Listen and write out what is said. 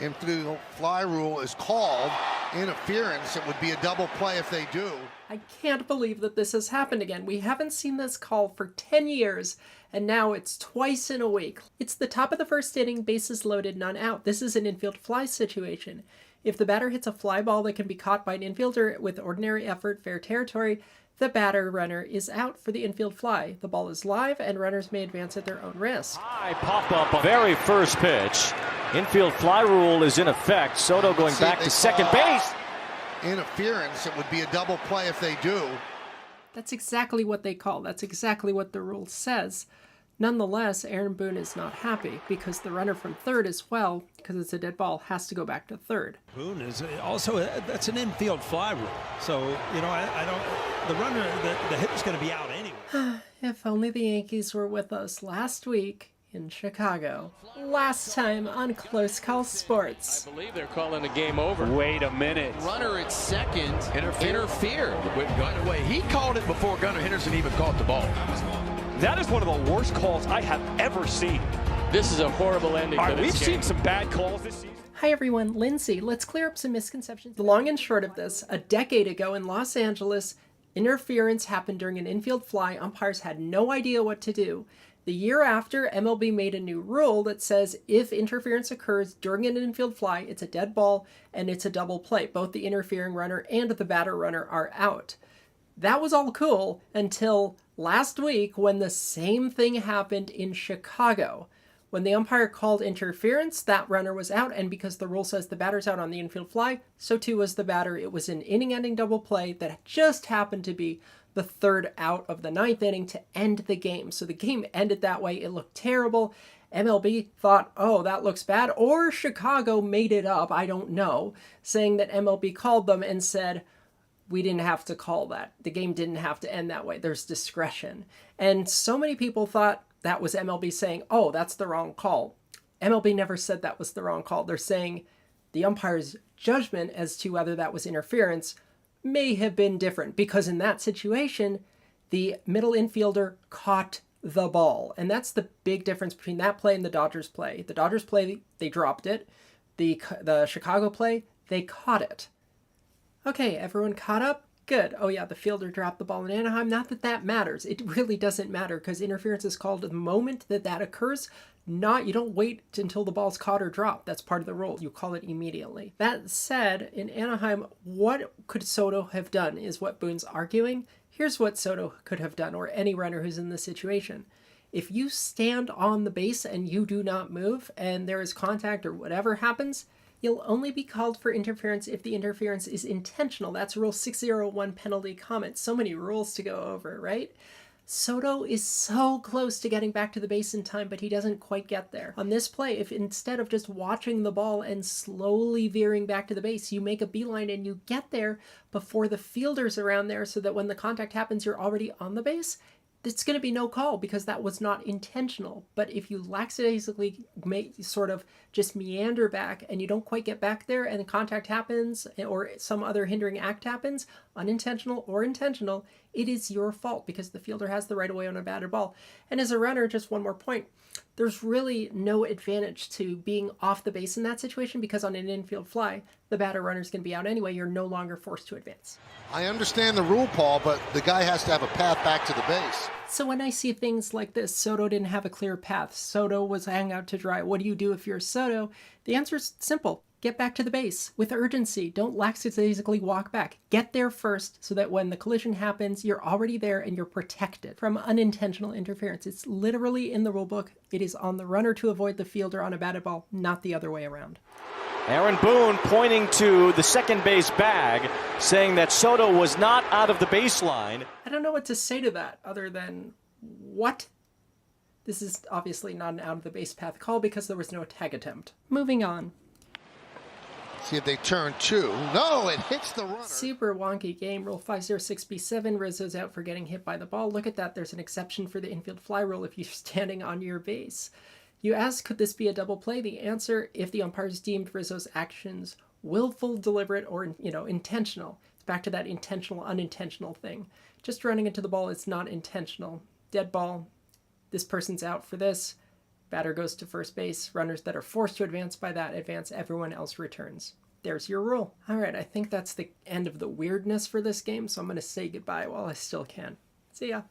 Infield fly rule is called. Interference, it would be a double play if they do. I can't believe that this has happened again. We haven't seen this call for 10 years, and now it's twice in a week. It's the top of the first inning, bases loaded, none out. This is an infield fly situation. If the batter hits a fly ball that can be caught by an infielder with ordinary effort, fair territory, the batter runner is out for the infield fly. The ball is live, and runners may advance at their own risk. High pop-up, very first pitch. Infield fly rule is in effect. Soto going back to second base. Interference, it would be a double play if they do. That's exactly what they call. That's exactly what the rule says. Nonetheless, Aaron Boone is not happy because the runner from third as well, because it's a dead ball, has to go back to third. Boone is also, that's an infield fly rule. So, I don't, the runner, the hitter's going to be out anyway. If only the Yankees were with us last week in Chicago. Last time on Close Call Sports. I believe they're calling the game over. Wait a minute. Runner at second interfered with Gunnar. Wait, he called it before Gunnar Henderson even caught the ball. That is one of the worst calls I have ever seen. This is a horrible ending to this We've game. seen some bad calls this season. Hi everyone, Lindsay. Let's clear up some misconceptions. The long and short of this, a decade ago in Los Angeles, interference happened during an infield fly. Umpires had no idea what to do. The year after, MLB made a new rule that says if interference occurs during an infield fly, it's a dead ball and it's a double play. Both the interfering runner and the batter runner are out. That was all cool until last week when the same thing happened in Chicago. When the umpire called interference, that runner was out, and because the rule says the batter's out on the infield fly, so too was the batter. It was an inning-ending double play that just happened to be the third out of the ninth inning to end the game. So the game ended that way. It looked terrible. MLB thought, oh, that looks bad. Or Chicago made it up, I don't know, saying that MLB called them and said, we didn't have to call that. The game didn't have to end that way. There's discretion. And so many people thought that was MLB saying, oh, that's the wrong call. MLB never said that was the wrong call. They're saying the umpire's judgment as to whether that was interference may have been different because in that situation, the middle infielder caught the ball. And that's the big difference between that play and the Dodgers play. The Dodgers play, they dropped it. The Chicago play, they caught it. Okay, everyone caught up? Good. Oh yeah, the fielder dropped the ball in Anaheim. Not that that matters. It really doesn't matter because interference is called the moment that occurs. You don't wait until the ball's caught or dropped. That's part of the rule. You call it immediately. That said, in Anaheim, what could Soto have done is what Boone's arguing. Here's what Soto could have done, or any runner who's in this situation. If you stand on the base and you do not move and there is contact or whatever happens, you'll only be called for interference if the interference is intentional. That's Rule 601 penalty comment. So many rules to go over, right? Soto is so close to getting back to the base in time, but he doesn't quite get there. On this play, if instead of just watching the ball and slowly veering back to the base, you make a beeline and you get there before the fielder's around there so that when the contact happens, you're already on the base, it's going to be no call because that was not intentional. But if you lackadaisically sort of just meander back and you don't quite get back there and contact happens or some other hindering act happens, unintentional or intentional, it is your fault because the fielder has the right of way on a batted ball. And as a runner, just one more point, there's really no advantage to being off the base in that situation because on an infield fly, the batter runner's going to be out anyway. You're no longer forced to advance. I understand the rule, Paul, but the guy has to have a path back to the base. So when I see things like this, Soto didn't have a clear path. Soto was hang out to dry. What do you do if you're Soto? The answer is simple. Get back to the base with urgency. Don't lackadaisically walk back. Get there first so that when the collision happens, you're already there and you're protected from unintentional interference. It's literally in the rule book. It is on the runner to avoid the fielder on a batted ball, not the other way around. Aaron Boone pointing to the second base bag, saying that Soto was not out of the baseline. I don't know what to say to that other than, what? This is obviously not an out of the base path call because there was no tag attempt. Moving on. See if they turn two. No, it hits the runner. Super wonky game. Rule 506B7. Rizzo's out for getting hit by the ball. Look at that. There's an exception for the infield fly rule if you're standing on your base. You ask, could this be a double play? The answer, if the umpires deemed Rizzo's actions willful, deliberate, or intentional. It's back to that intentional, unintentional thing. Just running into the ball is not intentional. Dead ball. This person's out for this. Batter goes to first base. Runners that are forced to advance by that advance. Everyone else returns. There's your rule. All right, I think that's the end of the weirdness for this game, so I'm going to say goodbye while I still can. See ya.